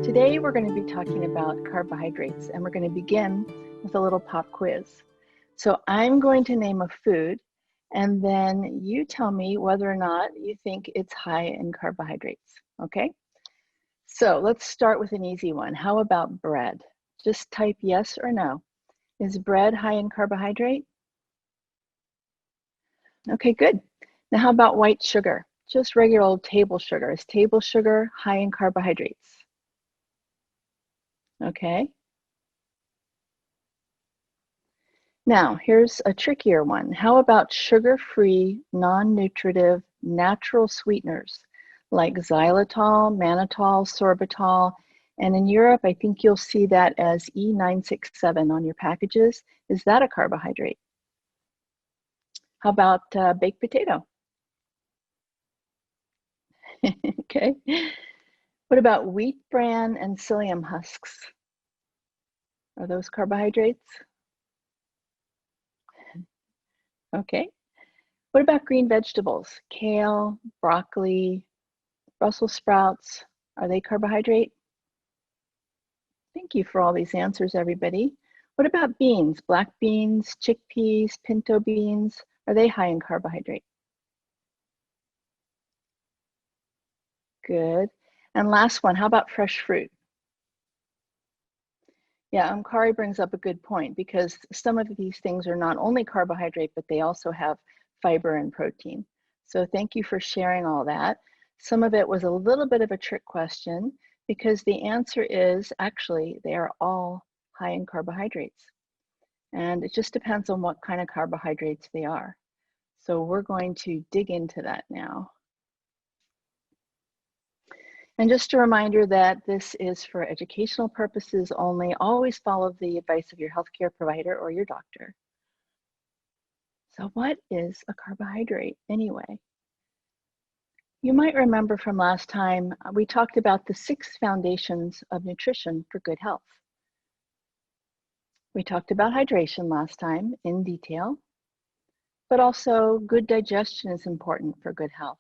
Today we're going to be talking about carbohydrates, and we're going to begin with a little pop quiz. So I'm going to name a food, and then you tell me whether or not you think it's high in carbohydrates, okay? So let's start with an easy one. How about bread? Just type yes or no. Is bread high in carbohydrate? Okay, good. Now how about white sugar? Just regular old table sugar. Is table sugar high in carbohydrates? Okay. Now, here's a trickier one. How about sugar-free, non-nutritive, natural sweeteners like xylitol, mannitol, sorbitol, and in Europe, I think you'll see that as E967 on your packages. Is that a carbohydrate? How about baked potato? Okay. What about wheat bran and psyllium husks? Are those carbohydrates? Okay. What about green vegetables? Kale, broccoli, Brussels sprouts, are they carbohydrate? Thank you for all these answers, everybody. What about beans? Black beans, chickpeas, pinto beans, are they high in carbohydrate? Good. And last one, how about fresh fruit? Yeah, Kari brings up a good point because some of these things are not only carbohydrate, but they also have fiber and protein. So thank you for sharing all that. Some of it was a little bit of a trick question because the answer is actually they are all high in carbohydrates. And it just depends on what kind of carbohydrates they are. So we're going to dig into that now. And just a reminder that this is for educational purposes only. Always follow the advice of your healthcare provider or your doctor. So what is a carbohydrate anyway? You might remember from last time, we talked about the 6 foundations of nutrition for good health. We talked about hydration last time in detail, but also good digestion is important for good health,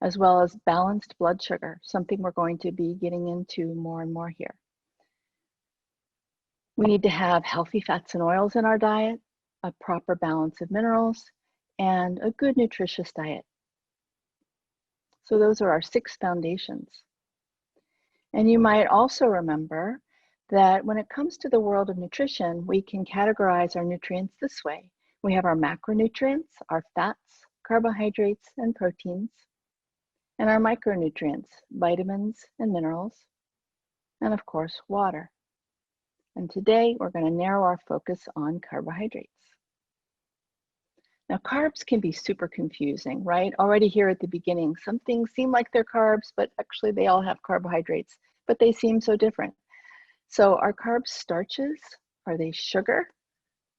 as well as balanced blood sugar, something we're going to be getting into more and more here. We need to have healthy fats and oils in our diet, a proper balance of minerals, and a good nutritious diet. So those are our 6 foundations. And you might also remember that when it comes to the world of nutrition, we can categorize our nutrients this way. We have our macronutrients, our fats, carbohydrates, and proteins, and our micronutrients, vitamins and minerals, and of course, water. And today, we're going to narrow our focus on carbohydrates. Now, carbs can be super confusing, right? Already here at the beginning, some things seem like they're carbs, but actually they all have carbohydrates, but they seem so different. So are carbs starches? Are they sugar?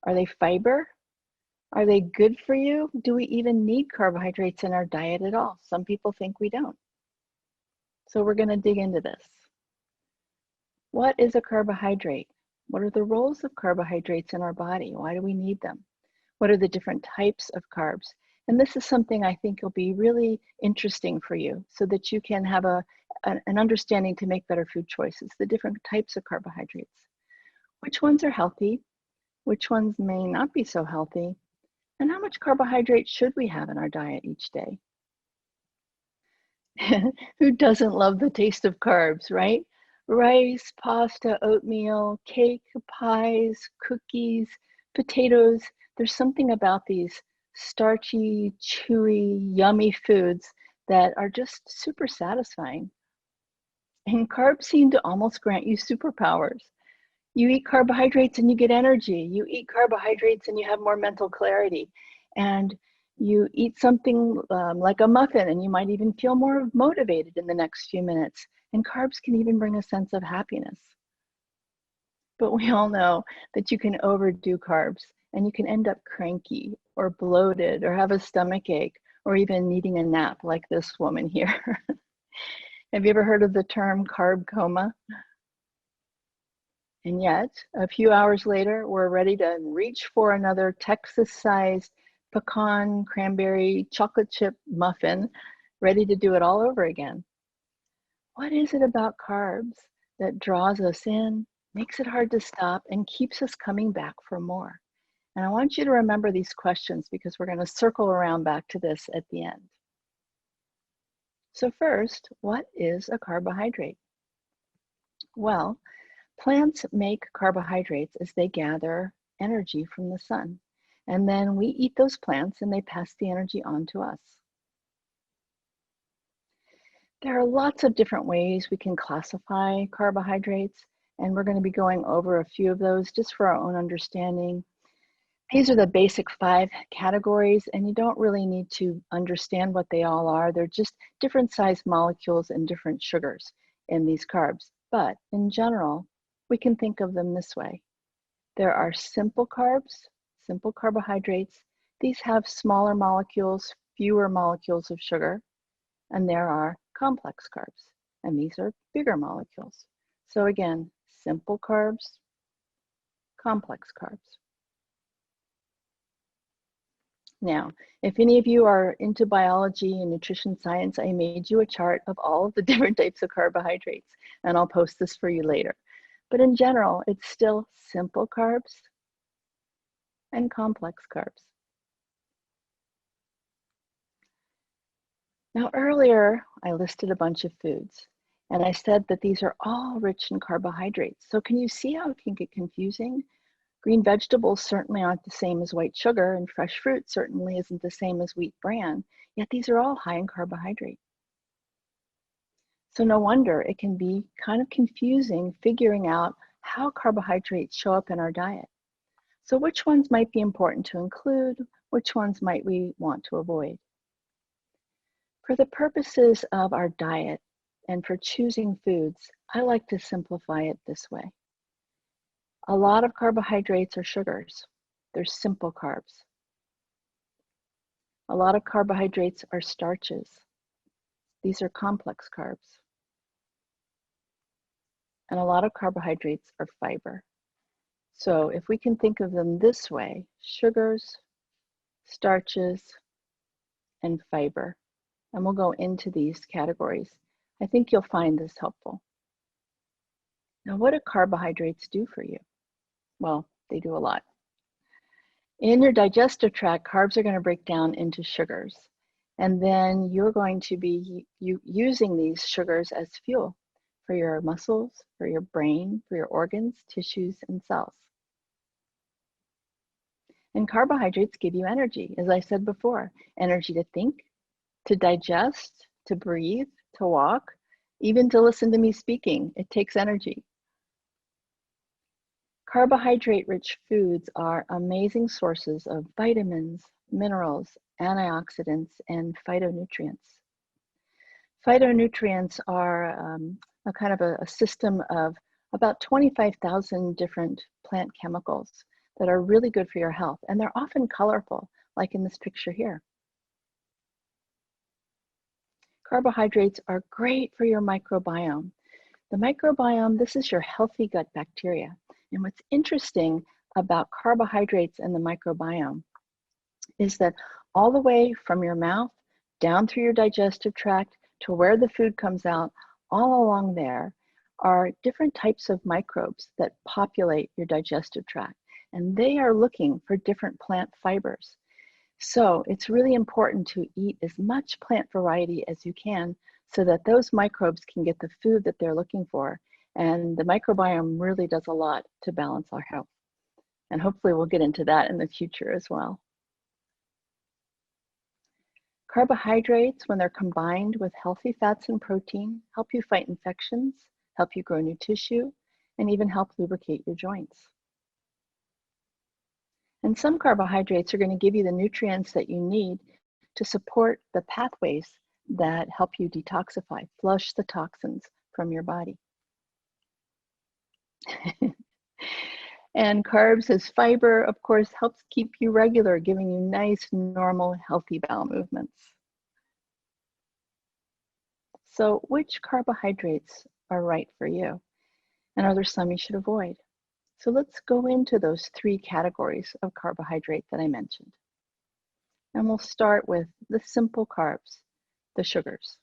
Are they fiber? Are they good for you? Do we even need carbohydrates in our diet at all? Some people think we don't. So we're going to dig into this. What is a carbohydrate? What are the roles of carbohydrates in our body? Why do we need them? What are the different types of carbs? And this is something I think will be really interesting for you so that you can have an understanding to make better food choices, the different types of carbohydrates. Which ones are healthy? Which ones may not be so healthy? And how much carbohydrate should we have in our diet each day? Who doesn't love the taste of carbs, right? Rice, pasta, oatmeal, cake, pies, cookies, potatoes. There's something about these starchy, chewy, yummy foods that are just super satisfying. And carbs seem to almost grant you superpowers. You eat carbohydrates and you get energy. You eat carbohydrates and you have more mental clarity. And you eat something like a muffin and you might even feel more motivated in the next few minutes. And carbs can even bring a sense of happiness. But we all know that you can overdo carbs and you can end up cranky or bloated or have a stomach ache or even needing a nap like this woman here. Have you ever heard of the term carb coma? And yet, a few hours later, we're ready to reach for another Texas-sized pecan, cranberry, chocolate chip muffin, ready to do it all over again. What is it about carbs that draws us in, makes it hard to stop, and keeps us coming back for more? And I want you to remember these questions because we're going to circle around back to this at the end. So first, what is a carbohydrate? Well, plants make carbohydrates as they gather energy from the sun. And then we eat those plants and they pass the energy on to us. There are lots of different ways we can classify carbohydrates, and we're going to be going over a few of those just for our own understanding. These are the basic 5 categories, and you don't really need to understand what they all are. They're just different sized molecules and different sugars in these carbs. But in general, we can think of them this way. There are simple carbs, simple carbohydrates. These have smaller molecules, fewer molecules of sugar. And there are complex carbs, and these are bigger molecules. So again, simple carbs, complex carbs. Now, if any of you are into biology and nutrition science, I made you a chart of all of the different types of carbohydrates, and I'll post this for you later. But in general, it's still simple carbs and complex carbs. Now, earlier, I listed a bunch of foods, and I said that these are all rich in carbohydrates. So can you see how it can get confusing? Green vegetables certainly aren't the same as white sugar, and fresh fruit certainly isn't the same as wheat bran, yet these are all high in carbohydrate. So no wonder it can be kind of confusing figuring out how carbohydrates show up in our diet. So which ones might be important to include? Which ones might we want to avoid? For the purposes of our diet and for choosing foods, I like to simplify it this way. A lot of carbohydrates are sugars. They're simple carbs. A lot of carbohydrates are starches. These are complex carbs. And a lot of carbohydrates are fiber. So if we can think of them this way, sugars, starches, and fiber. And we'll go into these categories. I think you'll find this helpful. Now, what do carbohydrates do for you? Well, they do a lot. In your digestive tract, carbs are going to break down into sugars. And then you're going to be using these sugars as fuel for your muscles, for your brain, for your organs, tissues, and cells. And carbohydrates give you energy, as I said before, energy to think, to digest, to breathe, to walk, even to listen to me speaking. It takes energy. Carbohydrate-rich foods are amazing sources of vitamins, minerals, antioxidants, and phytonutrients. Phytonutrients are a kind of a system of about 25,000 different plant chemicals that are really good for your health, and they're often colorful, like in this picture here. Carbohydrates are great for your microbiome. The microbiome, this is your healthy gut bacteria. And what's interesting about carbohydrates and the microbiome is that all the way from your mouth down through your digestive tract to where the food comes out, all along there are different types of microbes that populate your digestive tract. And they are looking for different plant fibers. So it's really important to eat as much plant variety as you can so that those microbes can get the food that they're looking for. And the microbiome really does a lot to balance our health. And hopefully we'll get into that in the future as well. Carbohydrates, when they're combined with healthy fats and protein, help you fight infections, help you grow new tissue, and even help lubricate your joints. And some carbohydrates are going to give you the nutrients that you need to support the pathways that help you detoxify, flush the toxins from your body. And carbs as fiber, of course, helps keep you regular, giving you nice, normal, healthy bowel movements. So which carbohydrates are right for you? And are there some you should avoid? So let's go into those 3 categories of carbohydrate that I mentioned. And we'll start with the simple carbs, the sugars.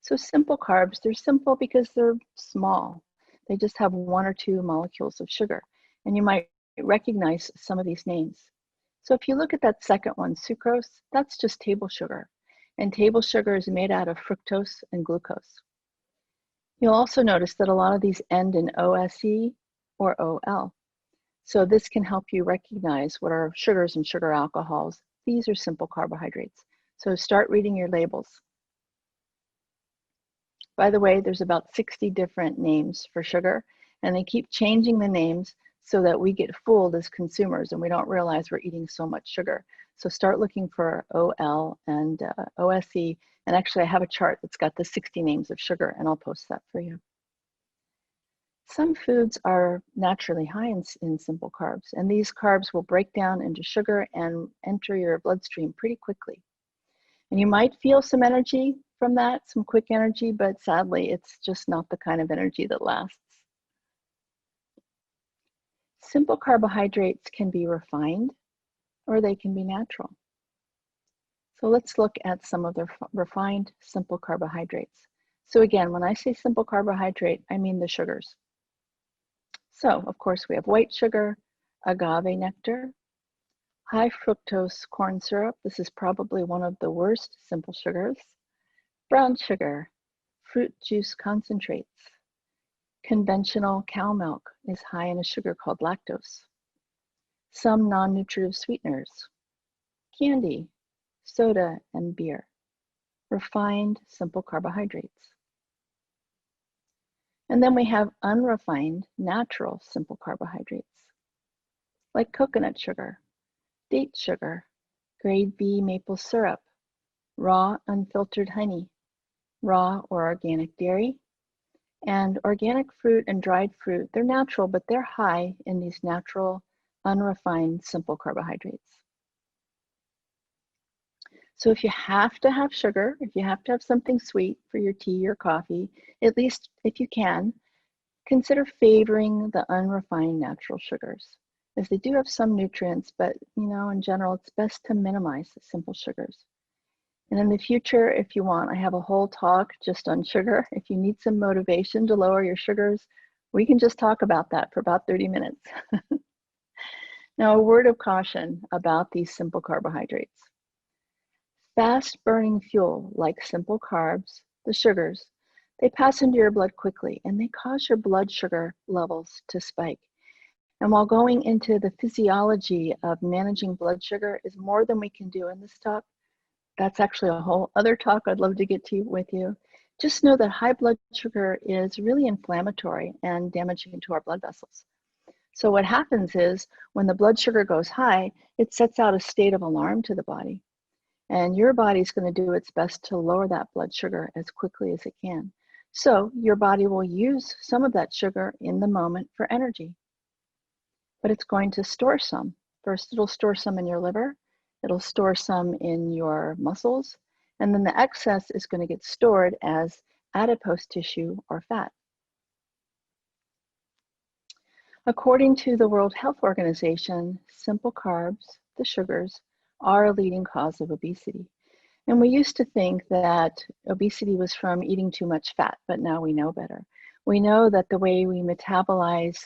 So simple carbs, they're simple because they're small. They just have one or two molecules of sugar, and you might recognize some of these names. So if you look at that second one, sucrose, that's just table sugar. And table sugar is made out of fructose and glucose. You'll also notice that a lot of these end in O.C or O.L. So this can help you recognize what are sugars and sugar alcohols. These are simple carbohydrates. So start reading your labels. By the way, there's about 60 different names for sugar, and they keep changing the names so that we get fooled as consumers and we don't realize we're eating so much sugar. So start looking for OL and OSE, and actually I have a chart that's got the 60 names of sugar, and I'll post that for you. Some foods are naturally high in simple carbs, and these carbs will break down into sugar and enter your bloodstream pretty quickly. And you might feel some energy from that, some quick energy, but sadly, it's just not the kind of energy that lasts. Simple carbohydrates can be refined or they can be natural. So let's look at some of the refined simple carbohydrates. So again, when I say simple carbohydrate, I mean the sugars. So of course we have white sugar, agave nectar, high fructose corn syrup. This is probably one of the worst simple sugars. Brown sugar, fruit juice concentrates. Conventional cow milk is high in a sugar called lactose. Some non-nutritive sweeteners, candy, soda, and beer. Refined simple carbohydrates. And then we have unrefined natural simple carbohydrates, like coconut sugar, date sugar, grade B maple syrup, raw unfiltered honey, raw or organic dairy, and organic fruit and dried fruit. They're natural, but they're high in these natural, unrefined, simple carbohydrates. So if you have to have sugar, if you have to have something sweet for your tea or coffee, at least if you can, consider favoring the unrefined natural sugars, as they do have some nutrients, but in general, it's best to minimize the simple sugars. And in the future, if you want, I have a whole talk just on sugar. If you need some motivation to lower your sugars, we can just talk about that for about 30 minutes. Now, a word of caution about these simple carbohydrates. Fast burning fuel, like simple carbs, the sugars, they pass into your blood quickly and they cause your blood sugar levels to spike. And while going into the physiology of managing blood sugar is more than we can do in this talk, that's actually a whole other talk I'd love to get to with you. Just know that high blood sugar is really inflammatory and damaging to our blood vessels. So what happens is when the blood sugar goes high, it sets out a state of alarm to the body. And your body's going to do its best to lower that blood sugar as quickly as it can. So your body will use some of that sugar in the moment for energy. But it's going to store some. First, it'll store some in your liver. It'll store some in your muscles. And then the excess is going to get stored as adipose tissue or fat. According to the World Health Organization, simple carbs, the sugars, are a leading cause of obesity. And we used to think that obesity was from eating too much fat, but now we know better. We know that the way we metabolize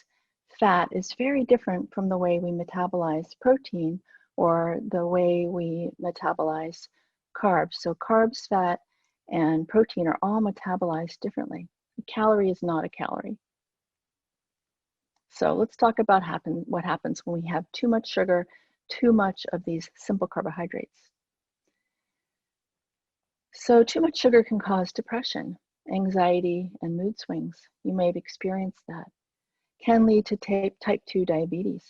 fat is very different from the way we metabolize protein or the way we metabolize carbs. So carbs, fat, and protein are all metabolized differently. A calorie is not a calorie. So let's talk about what happens when we have too much sugar, too much of these simple carbohydrates. So too much sugar can cause depression, anxiety, and mood swings. You may have experienced that. Can lead to type 2 diabetes.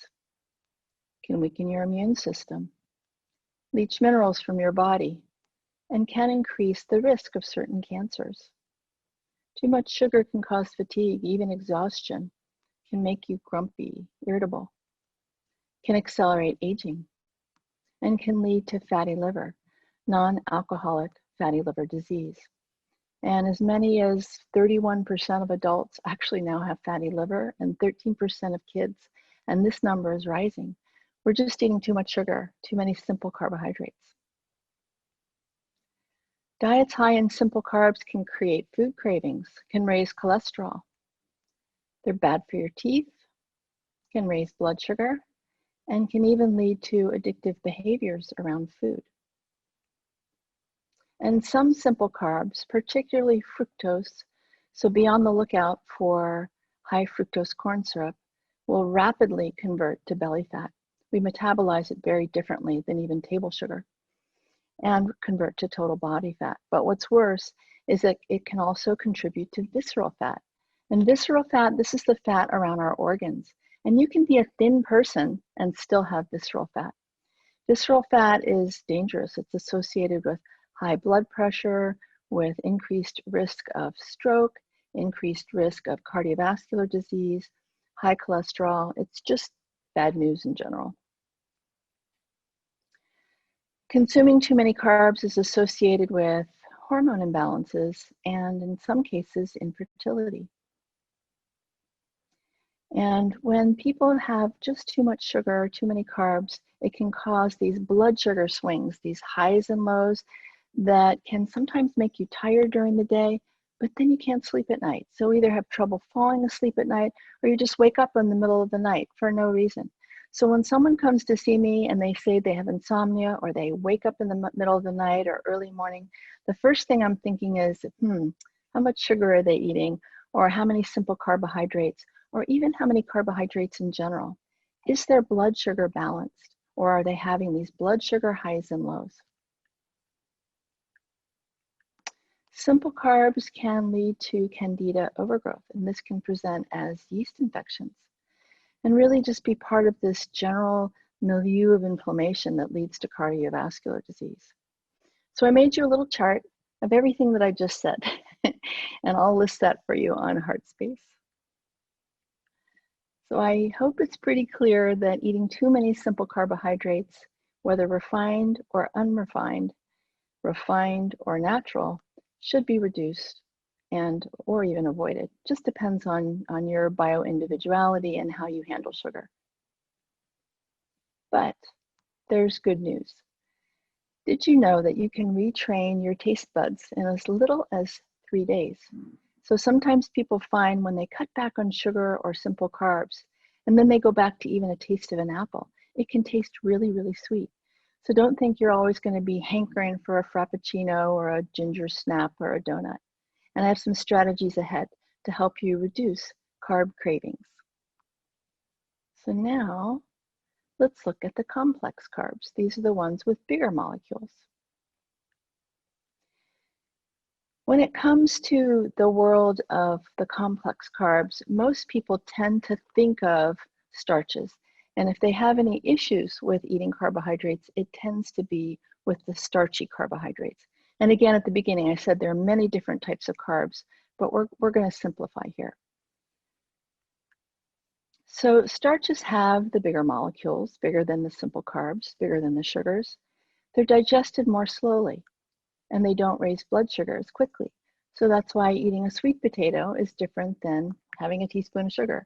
Can weaken your immune system, leach minerals from your body, and can increase the risk of certain cancers. Too much sugar can cause fatigue, even exhaustion, can make you grumpy, irritable, can accelerate aging, and can lead to fatty liver, non-alcoholic fatty liver disease. And as many as 31% of adults actually now have fatty liver and 13% of kids, and this number is rising. We're just eating too much sugar, too many simple carbohydrates. Diets high in simple carbs can create food cravings, can raise cholesterol. They're bad for your teeth, can raise blood sugar, and can even lead to addictive behaviors around food. And some simple carbs, particularly fructose, so be on the lookout for high fructose corn syrup, will rapidly convert to belly fat. We metabolize it very differently than even table sugar, and convert to total body fat. But what's worse is that it can also contribute to visceral fat. And visceral fat, this is the fat around our organs. And you can be a thin person and still have visceral fat. Visceral fat is dangerous. It's associated with high blood pressure, with increased risk of stroke, increased risk of cardiovascular disease, high cholesterol. It's just bad news in general. Consuming too many carbs is associated with hormone imbalances and, in some cases, infertility. And when people have just too much sugar or too many carbs, it can cause these blood sugar swings, these highs and lows that can sometimes make you tired during the day, but then you can't sleep at night. So either have trouble falling asleep at night, or you just wake up in the middle of the night for no reason. So when someone comes to see me and they say they have insomnia, or they wake up in the middle of the night or early morning, the first thing I'm thinking is, how much sugar are they eating? Or how many simple carbohydrates? Or even how many carbohydrates in general? Is their blood sugar balanced? Or are they having these blood sugar highs and lows? Simple carbs can lead to candida overgrowth, and this can present as yeast infections and really just be part of this general milieu of inflammation that leads to cardiovascular disease. So I made you a little chart of everything that I just said, and I'll list that for you on HeartSpace. So I hope it's pretty clear that eating too many simple carbohydrates, whether refined or unrefined, refined or natural, should be reduced and or even avoided. Just depends on your bio-individuality and how you handle sugar. But there's good news. Did you know that you can retrain your taste buds in as little as 3 days? So sometimes people find when they cut back on sugar or simple carbs, and then they go back to even a taste of an apple, it can taste really, really sweet. So don't think you're always going to be hankering for a Frappuccino or a ginger snap or a donut. And I have some strategies ahead to help you reduce carb cravings. So now let's look at the complex carbs. These are the ones with bigger molecules. When it comes to the world of the complex carbs, most people tend to think of starches. And if they have any issues with eating carbohydrates, it tends to be with the starchy carbohydrates. And again, at the beginning, I said there are many different types of carbs, but we're going to simplify here. So starches have the bigger molecules, bigger than the simple carbs, bigger than the sugars. They're digested more slowly, and they don't raise blood sugar as quickly. So that's why eating a sweet potato is different than having a teaspoon of sugar.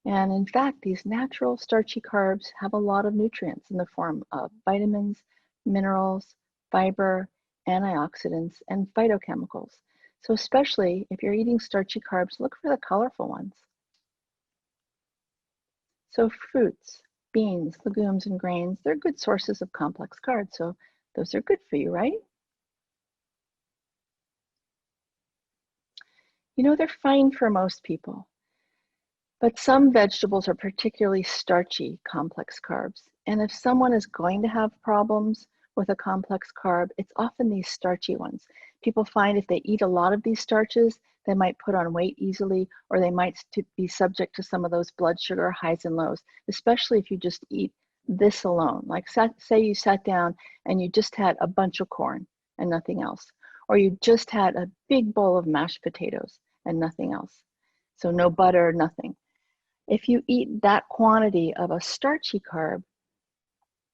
And in fact, these natural starchy carbs have a lot of nutrients in the form of vitamins, minerals, fiber, antioxidants, and phytochemicals. So especially if you're eating starchy carbs, look for the colorful ones. So fruits, beans, legumes, and grains, they're good sources of complex carbs. So those are good for you, right? You know, they're fine for most people. But some vegetables are particularly starchy complex carbs. And if someone is going to have problems with a complex carb, it's often these starchy ones. People find if they eat a lot of these starches, they might put on weight easily, or they might be subject to some of those blood sugar highs and lows, especially if you just eat this alone. Like say you sat down and you just had a bunch of corn and nothing else, or you just had a big bowl of mashed potatoes and nothing else. So no butter, nothing. If you eat that quantity of a starchy carb,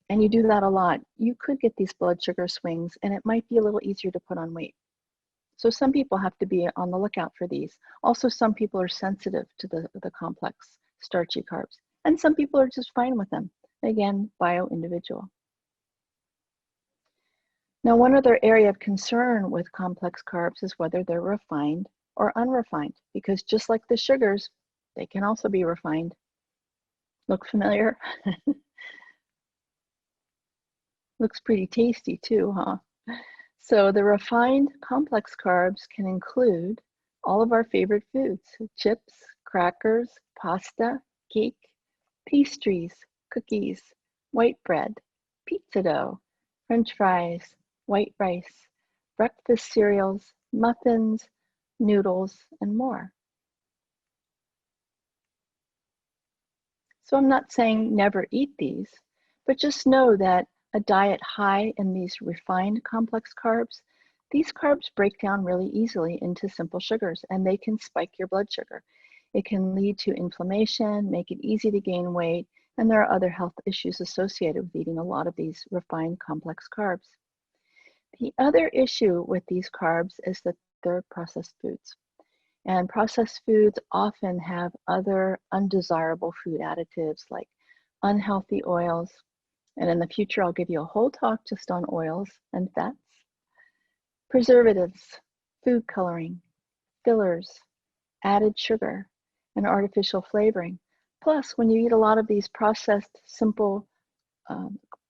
and you do that a lot, you could get these blood sugar swings, and it might be a little easier to put on weight. So some people have to be on the lookout for these. Also, some people are sensitive to the complex starchy carbs, and some people are just fine with them. Again, bio-individual. Now, one other area of concern with complex carbs is whether they're refined or unrefined, because just like the sugars, they can also be refined. Look familiar? Looks pretty tasty too, huh? So the refined complex carbs can include all of our favorite foods: chips, crackers, pasta, cake, pastries, cookies, white bread, pizza dough, French fries, white rice, breakfast cereals, muffins, noodles, and more. So I'm not saying never eat these, but just know that a diet high in these refined complex carbs, these carbs break down really easily into simple sugars and they can spike your blood sugar. It can lead to inflammation, make it easy to gain weight, and there are other health issues associated with eating a lot of these refined complex carbs. The other issue with these carbs is that they're processed foods. And processed foods often have other undesirable food additives like unhealthy oils. And in the future, I'll give you a whole talk just on oils and fats, preservatives, food coloring, fillers, added sugar, and artificial flavoring. Plus, when you eat a lot of these processed, simple,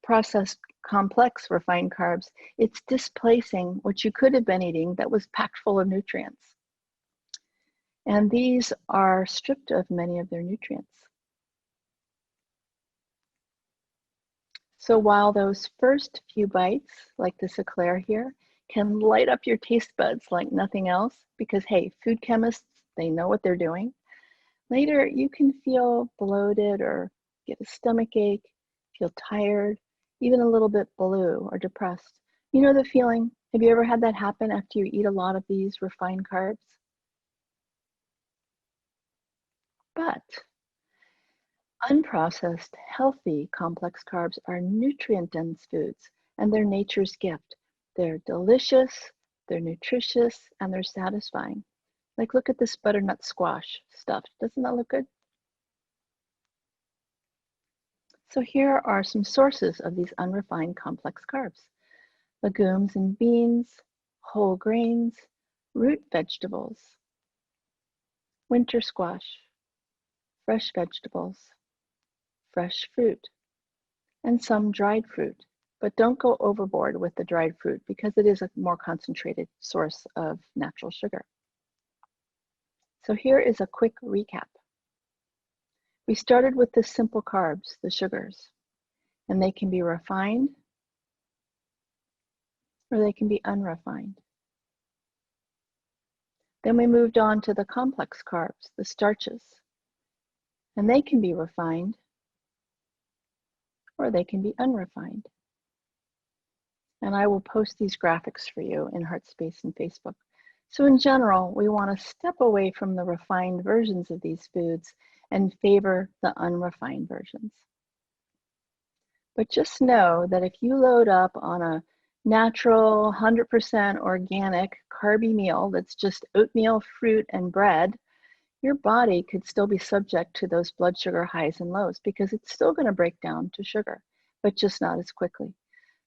processed, complex refined carbs, it's displacing what you could have been eating that was packed full of nutrients. And these are stripped of many of their nutrients. So while those first few bites, like this eclair here, can light up your taste buds like nothing else, because hey, food chemists, they know what they're doing. Later, you can feel bloated or get a stomach ache, feel tired, even a little bit blue or depressed. You know the feeling? Have you ever had that happen after you eat a lot of these refined carbs? But unprocessed, healthy, complex carbs are nutrient-dense foods, and they're nature's gift. They're delicious, they're nutritious, and they're satisfying. Like, look at this butternut squash stuffed. Doesn't that look good? So here are some sources of these unrefined complex carbs: legumes and beans, whole grains, root vegetables, winter squash, fresh vegetables, fresh fruit, and some dried fruit. But don't go overboard with the dried fruit because it is a more concentrated source of natural sugar. So here is a quick recap. We started with the simple carbs, the sugars, and they can be refined or they can be unrefined. Then we moved on to the complex carbs, the starches, and they can be refined or they can be unrefined. And I will post these graphics for you in Heartspace and Facebook. So in general, we want to step away from the refined versions of these foods and favor the unrefined versions. But just know that if you load up on a natural, 100% organic, carby meal that's just oatmeal, fruit, and bread, your body could still be subject to those blood sugar highs and lows because it's still going to break down to sugar, but just not as quickly.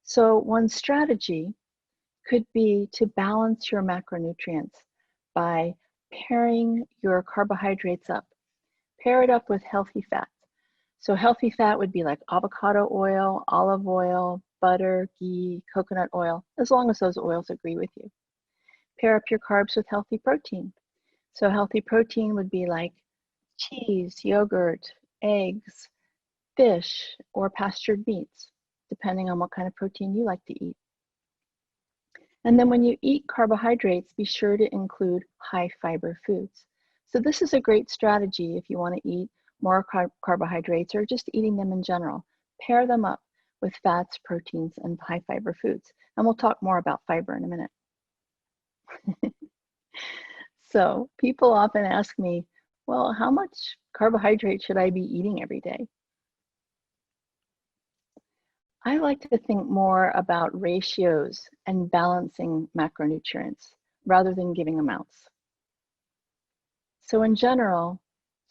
So one strategy could be to balance your macronutrients by pairing your carbohydrates up. Pair it up with healthy fats. So healthy fat would be like avocado oil, olive oil, butter, ghee, coconut oil, as long as those oils agree with you. Pair up your carbs with healthy protein. So healthy protein would be like cheese, yogurt, eggs, fish, or pastured meats, depending on what kind of protein you like to eat. And then when you eat carbohydrates, be sure to include high fiber foods. So this is a great strategy if you want to eat more carbohydrates or just eating them in general. Pair them up with fats, proteins, and high fiber foods. And we'll talk more about fiber in a minute. So people often ask me, well, how much carbohydrate should I be eating every day? I like to think more about ratios and balancing macronutrients rather than giving amounts. So in general,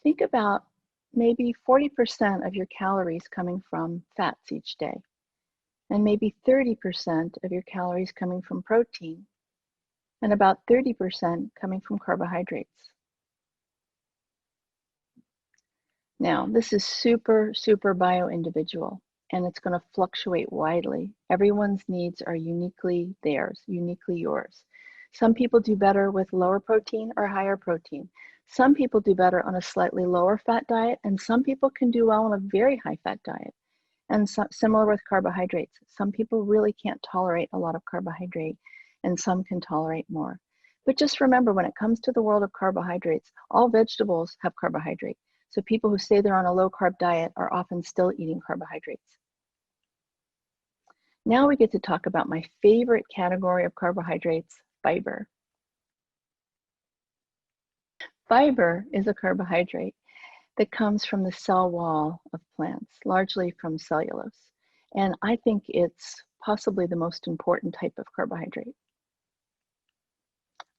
think about maybe 40% of your calories coming from fats each day. and maybe 30% of your calories coming from protein, and about 30% coming from carbohydrates. Now, this is super, super bio-individual, and it's going to fluctuate widely. Everyone's needs are uniquely theirs, uniquely yours. Some people do better with lower protein or higher protein. Some people do better on a slightly lower fat diet, and some people can do well on a very high fat diet. And so, similar with carbohydrates, some people really can't tolerate a lot of carbohydrate, and some can tolerate more. But just remember, when it comes to the world of carbohydrates, all vegetables have carbohydrate. So people who say they're on a low-carb diet are often still eating carbohydrates. Now we get to talk about my favorite category of carbohydrates, fiber. Fiber is a carbohydrate that comes from the cell wall of plants, largely from cellulose. And I think it's possibly the most important type of carbohydrate.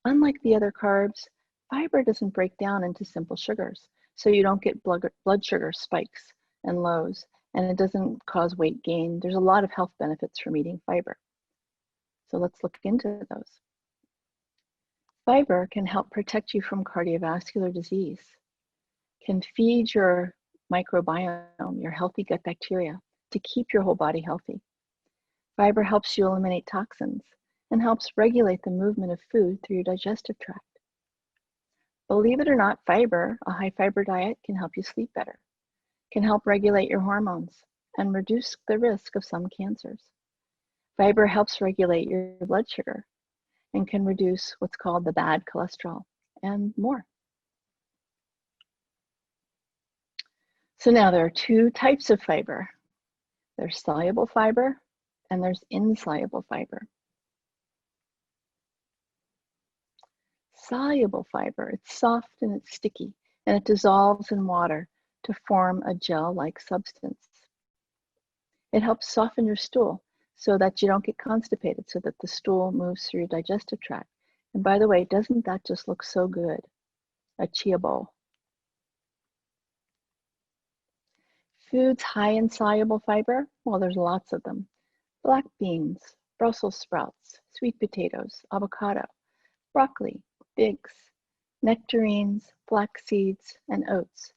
Unlike the other carbs, fiber doesn't break down into simple sugars, so you don't get blood sugar spikes and lows, and it doesn't cause weight gain. There's a lot of health benefits from eating fiber. So let's look into those. Fiber can help protect you from cardiovascular disease, can feed your microbiome, your healthy gut bacteria, to keep your whole body healthy. Fiber helps you eliminate toxins and helps regulate the movement of food through your digestive tract. Believe it or not, fiber, a high fiber diet, can help you sleep better, can help regulate your hormones, and reduce the risk of some cancers. Fiber helps regulate your blood sugar and can reduce what's called the bad cholesterol and more. So now there are two types of fiber. There's soluble fiber and there's insoluble fiber. Soluble fiber, it's soft and it's sticky, and it dissolves in water to form a gel-like substance. It helps soften your stool so that you don't get constipated, so that the stool moves through your digestive tract. And by the way, doesn't that just look so good? A chia bowl. Foods high in soluble fiber, well, there's lots of them. Black beans, Brussels sprouts, sweet potatoes, avocado, broccoli, figs, nectarines, flax seeds, and oats.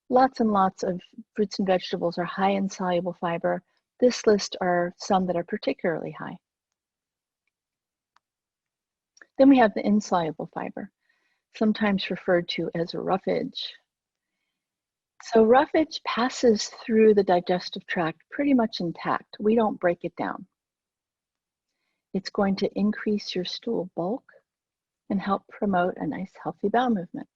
Lots and lots of fruits and vegetables are high in soluble fiber. This list are some that are particularly high. Then we have the insoluble fiber, sometimes referred to as roughage. So roughage passes through the digestive tract pretty much intact. We don't break it down. It's going to increase your stool bulk and help promote a nice healthy bowel movement.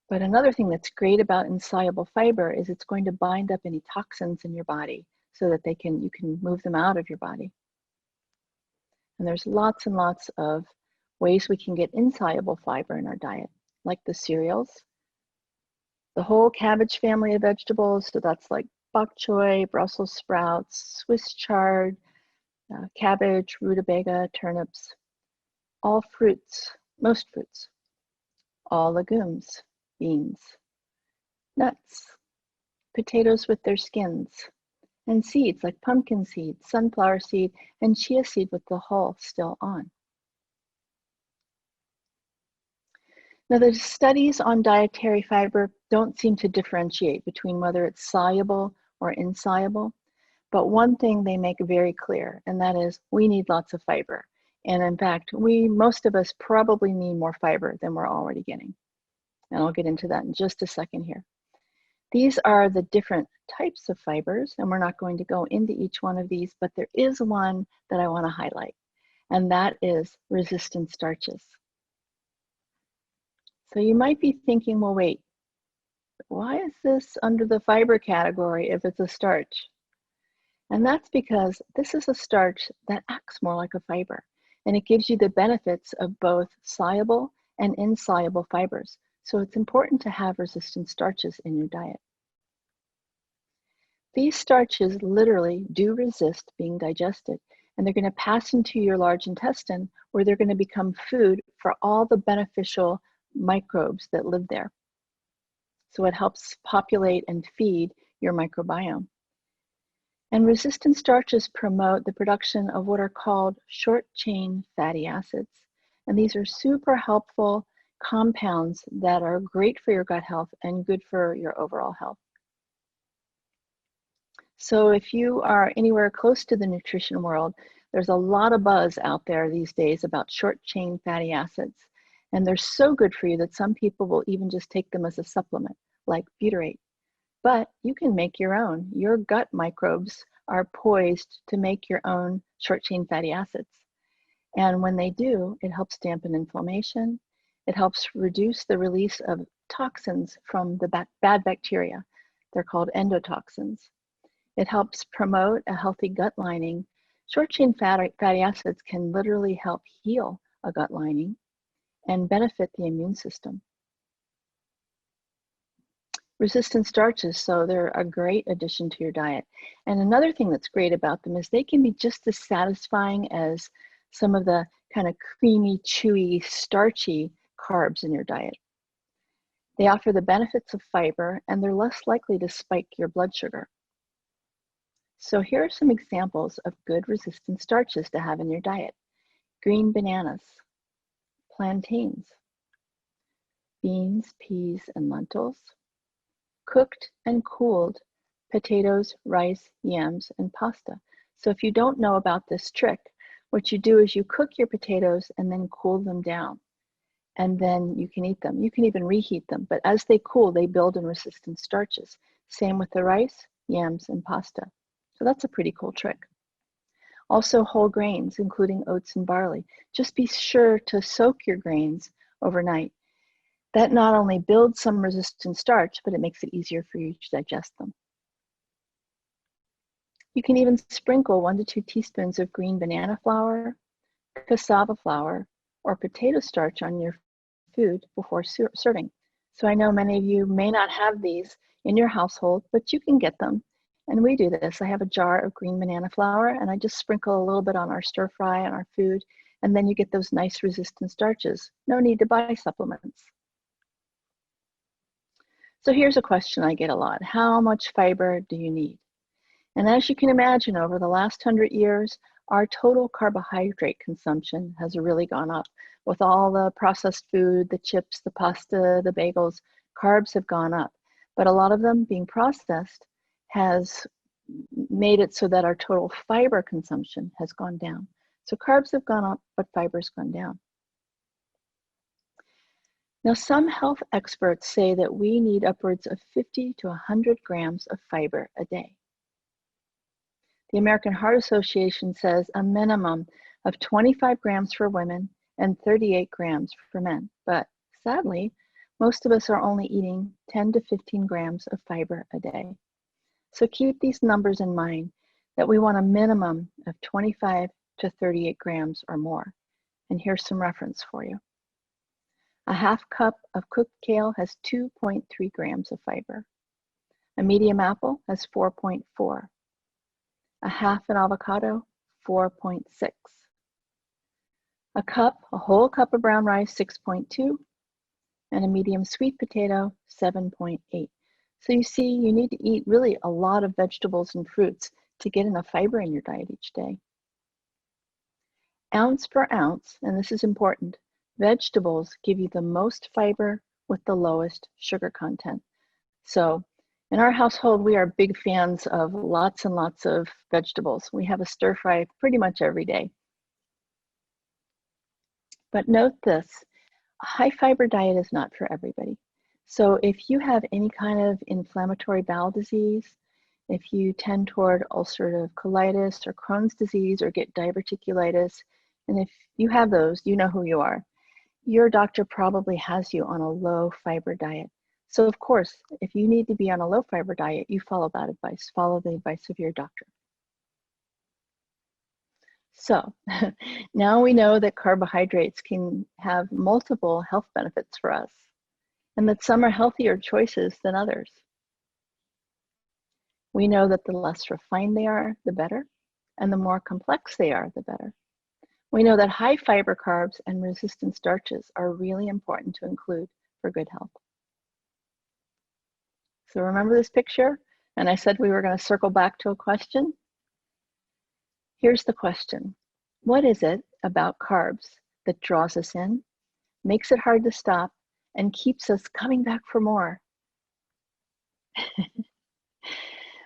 But another thing that's great about insoluble fiber is it's going to bind up any toxins in your body so that you can move them out of your body. And there's lots and lots of ways we can get insoluble fiber in our diet, like the cereals, the whole cabbage family of vegetables, so that's like bok choy, Brussels sprouts, Swiss chard, cabbage, rutabaga, turnips, all fruits, most fruits, all legumes, beans, nuts, potatoes with their skins, and seeds like pumpkin seed, sunflower seed, and chia seed with the hull still on. Now, the studies on dietary fiber don't seem to differentiate between whether it's soluble or insoluble, but one thing they make very clear, and that is we need lots of fiber. And in fact, most of us probably need more fiber than we're already getting. And I'll get into that in just a second here. These are the different types of fibers, and we're not going to go into each one of these, but there is one that I want to highlight, and that is resistant starches. So you might be thinking, well, wait, why is this under the fiber category if it's a starch? And that's because this is a starch that acts more like a fiber, and it gives you the benefits of both soluble and insoluble fibers. So it's important to have resistant starches in your diet. These starches literally do resist being digested, and they're going to pass into your large intestine where they're going to become food for all the beneficial microbes that live there. So it helps populate and feed your microbiome. And resistant starches promote the production of what are called short-chain fatty acids. And these are super helpful compounds that are great for your gut health and good for your overall health. So if you are anywhere close to the nutrition world, there's a lot of buzz out there these days about short-chain fatty acids. And they're so good for you that some people will even just take them as a supplement, like butyrate. But you can make your own. Your gut microbes are poised to make your own short-chain fatty acids. And when they do, it helps dampen inflammation. It helps reduce the release of toxins from the bad bacteria. They're called endotoxins. It helps promote a healthy gut lining. Short-chain fatty acids can literally help heal a gut lining and benefit the immune system. Resistant starches, so they're a great addition to your diet. And another thing that's great about them is they can be just as satisfying as some of the kind of creamy, chewy, starchy carbs in your diet. They offer the benefits of fiber, and they're less likely to spike your blood sugar. So here are some examples of good resistant starches to have in your diet. Green bananas, plantains, beans, peas, and lentils, cooked and cooled potatoes, rice, yams, and pasta. So if you don't know about this trick, what you do is you cook your potatoes and then cool them down, and then you can eat them. You can even reheat them, but as they cool, they build in resistant starches. Same with the rice, yams, and pasta. So that's a pretty cool trick. Also whole grains, including oats and barley. Just be sure to soak your grains overnight. That not only builds some resistant starch, but it makes it easier for you to digest them. You can even sprinkle 1 to 2 teaspoons of green banana flour, cassava flour, or potato starch on your food before serving. So I know many of you may not have these in your household, but you can get them. And we do this. I have a jar of green banana flour, and I just sprinkle a little bit on our stir fry and our food, and then you get those nice resistant starches. No need to buy supplements. So here's a question I get a lot. How much fiber do you need? And as you can imagine, over the last 100 years, our total carbohydrate consumption has really gone up. With all the processed food, the chips, the pasta, the bagels, carbs have gone up. But a lot of them being processed has made it so that our total fiber consumption has gone down. So carbs have gone up, but fiber's gone down. Now, some health experts say that we need upwards of 50 to 100 grams of fiber a day. The American Heart Association says a minimum of 25 grams for women and 38 grams for men. But sadly, most of us are only eating 10 to 15 grams of fiber a day. So keep these numbers in mind, that we want a minimum of 25 to 38 grams or more. And here's some reference for you. A half cup of cooked kale has 2.3 grams of fiber. A medium apple has 4.4. A half an avocado, 4.6. A whole cup of brown rice, 6.2. And a medium sweet potato, 7.8. So you see, you need to eat really a lot of vegetables and fruits to get enough fiber in your diet each day. Ounce per ounce, and this is important, vegetables give you the most fiber with the lowest sugar content. So in our household, we are big fans of lots and lots of vegetables. We have a stir fry pretty much every day. But note this, a high fiber diet is not for everybody. So if you have any kind of inflammatory bowel disease, if you tend toward ulcerative colitis or Crohn's disease or get diverticulitis, and if you have those, you know who you are. Your doctor probably has you on a low fiber diet. So of course, if you need to be on a low fiber diet, you follow that advice. Follow the advice of your doctor. So now we know that carbohydrates can have multiple health benefits for us, and that some are healthier choices than others. We know that the less refined they are, the better, and the more complex they are, the better. We know that high fiber carbs and resistant starches are really important to include for good health. So remember this picture? And I said we were going to circle back to a question. Here's the question. What is it about carbs that draws us in, makes it hard to stop, and keeps us coming back for more?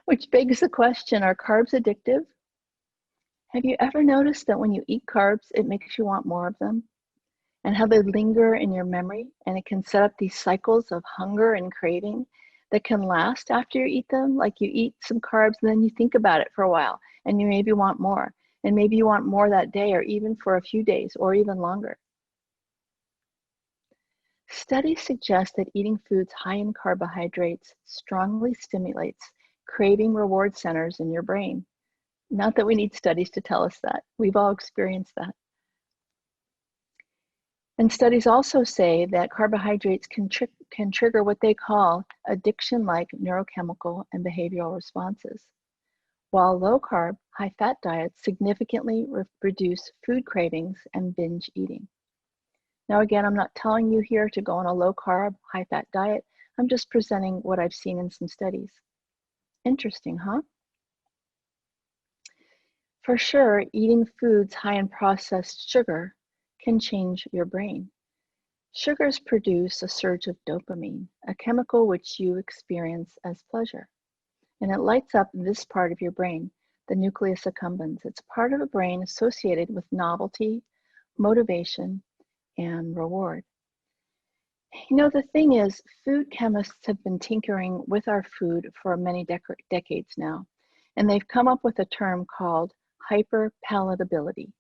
Which begs the question, are carbs addictive? Have you ever noticed that when you eat carbs, it makes you want more of them? And how they linger in your memory, and it can set up these cycles of hunger and craving that can last after you eat them. Like you eat some carbs and then you think about it for a while and you maybe want more, and maybe you want more that day or even for a few days or even longer. Studies suggest that eating foods high in carbohydrates strongly stimulates craving reward centers in your brain. Not that we need studies to tell us that. We've all experienced that. And studies also say that carbohydrates can trigger what they call addiction-like neurochemical and behavioral responses, while low-carb, high-fat diets significantly reduce food cravings and binge eating. Now, again, I'm not telling you here to go on a low-carb, high-fat diet. I'm just presenting what I've seen in some studies. Interesting, huh? For sure, eating foods high in processed sugar can change your brain. Sugars produce a surge of dopamine, a chemical which you experience as pleasure. And it lights up this part of your brain, the nucleus accumbens. It's part of the brain associated with novelty, motivation, and reward. You know, the thing is, food chemists have been tinkering with our food for many decades now, and they've come up with a term called hyperpalatability.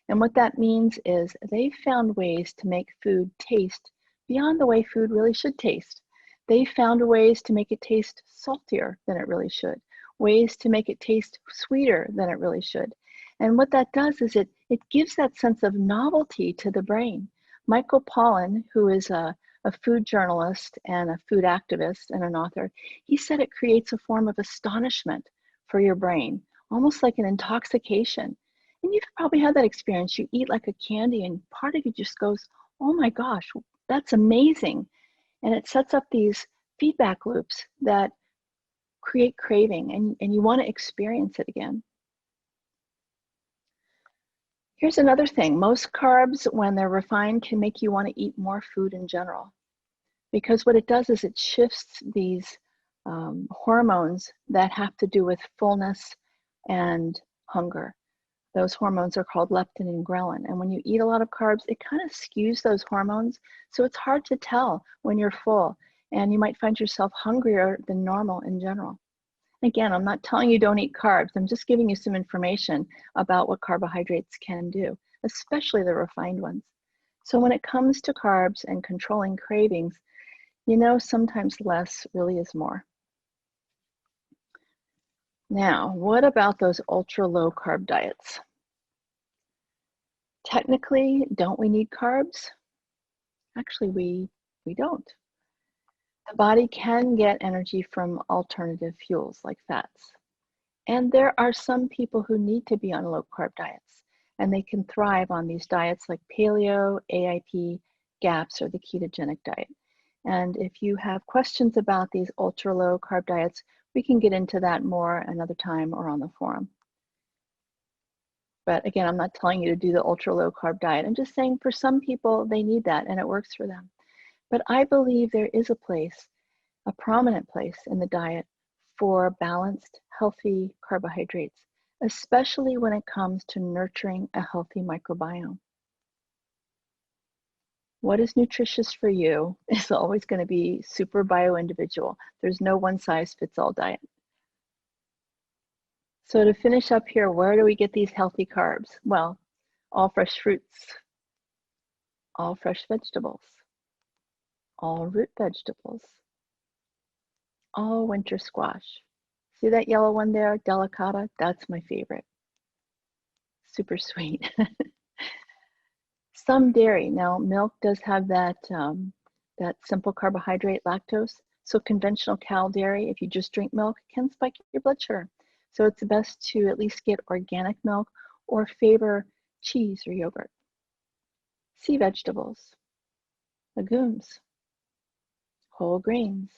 And what that means is they've found ways to make food taste beyond the way food really should taste. They found ways to make it taste saltier than it really should, ways to make it taste sweeter than it really should. And what that does is it gives that sense of novelty to the brain. Michael Pollan, who is a food journalist and a food activist and an author, he said it creates a form of astonishment for your brain, almost like an intoxication. And you've probably had that experience. You eat like a candy and part of you just goes, oh my gosh, that's amazing. And it sets up these feedback loops that create craving, and you want to experience it again. Here's another thing. Most carbs, when they're refined, can make you want to eat more food in general. Because what it does is it shifts these hormones that have to do with fullness and hunger. Those hormones are called leptin and ghrelin. And when you eat a lot of carbs, it kind of skews those hormones. So it's hard to tell when you're full, and you might find yourself hungrier than normal in general. Again, I'm not telling you don't eat carbs. I'm just giving you some information about what carbohydrates can do, especially the refined ones. So when it comes to carbs and controlling cravings, you know, sometimes less really is more. Now, what about those ultra low carb diets? Technically, don't we need carbs? Actually, we don't. The body can get energy from alternative fuels like fats. And there are some people who need to be on low carb diets, and they can thrive on these diets like paleo, AIP, GAPS, or the ketogenic diet. And if you have questions about these ultra low carb diets, we can get into that more another time or on the forum. But again, I'm not telling you to do the ultra low carb diet. I'm just saying for some people, they need that and it works for them. But I believe there is a place, a prominent place in the diet for balanced, healthy carbohydrates, especially when it comes to nurturing a healthy microbiome. What is nutritious for you is always going to be super bio-individual. There's no one-size-fits-all diet. So to finish up here, where do we get these healthy carbs? Well, all fresh fruits, all fresh vegetables, all root vegetables, all winter squash. See that yellow one there, delicata? That's my favorite. Super sweet. Some dairy. Now, milk does have that, that simple carbohydrate lactose. So conventional cow dairy, if you just drink milk, can spike your blood sugar. So it's best to at least get organic milk or favor cheese or yogurt. Sea vegetables, legumes, whole grains.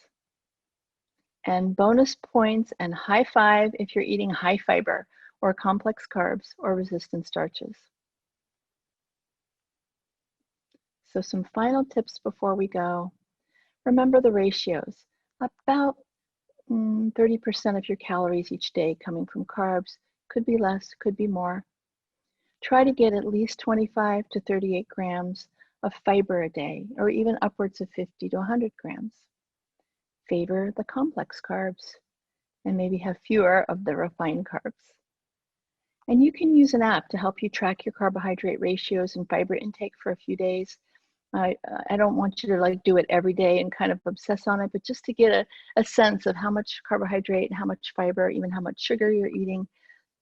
And bonus points and high five if you're eating high fiber. or complex carbs, or resistant starches. So some final tips before we go. Remember the ratios. About 30% of your calories each day coming from carbs. Could be less, could be more. Try to get at least 25 to 38 grams of fiber a day, or even upwards of 50 to 100 grams. Favor the complex carbs and maybe have fewer of the refined carbs. And you can use an app to help you track your carbohydrate ratios and fiber intake for a few days. I don't want you to like do it every day and kind of obsess on it, but just to get a sense of how much carbohydrate, how much fiber, even how much sugar you're eating.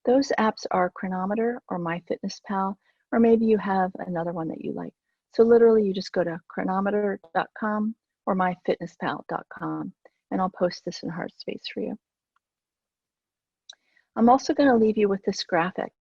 Those apps are Chronometer or MyFitnessPal, or maybe you have another one that you like. So literally you just go to chronometer.com or myfitnesspal.com, and I'll post this in Heartspace for you. I'm also going to leave you with this graphic.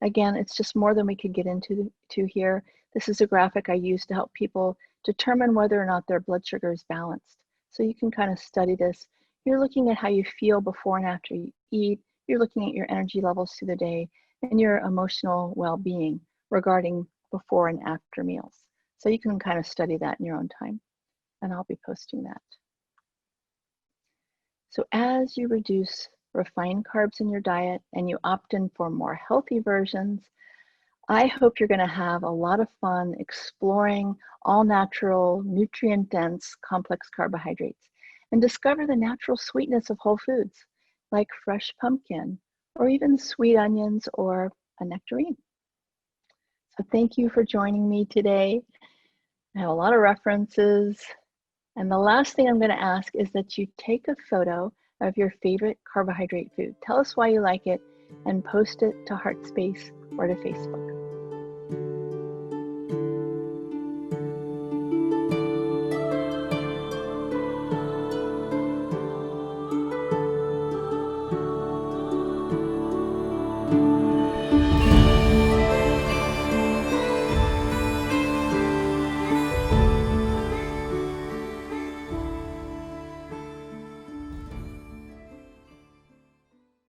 Again, it's just more than we could get into here. This is a graphic I use to help people determine whether or not their blood sugar is balanced. So you can kind of study this. You're looking at how you feel before and after you eat. You're looking at your energy levels through the day and your emotional well-being regarding before and after meals. So you can kind of study that in your own time, and I'll be posting that. So as you reduce refined carbs in your diet and you opt in for more healthy versions, I hope you're going to have a lot of fun exploring all natural, nutrient-dense, complex carbohydrates and discover the natural sweetness of whole foods like fresh pumpkin or even sweet onions or a nectarine. So thank you for joining me today. I have a lot of references. And the last thing I'm going to ask is that you take a photo of your favorite carbohydrate food. Tell us why you like it and post it to Heartspace or to Facebook.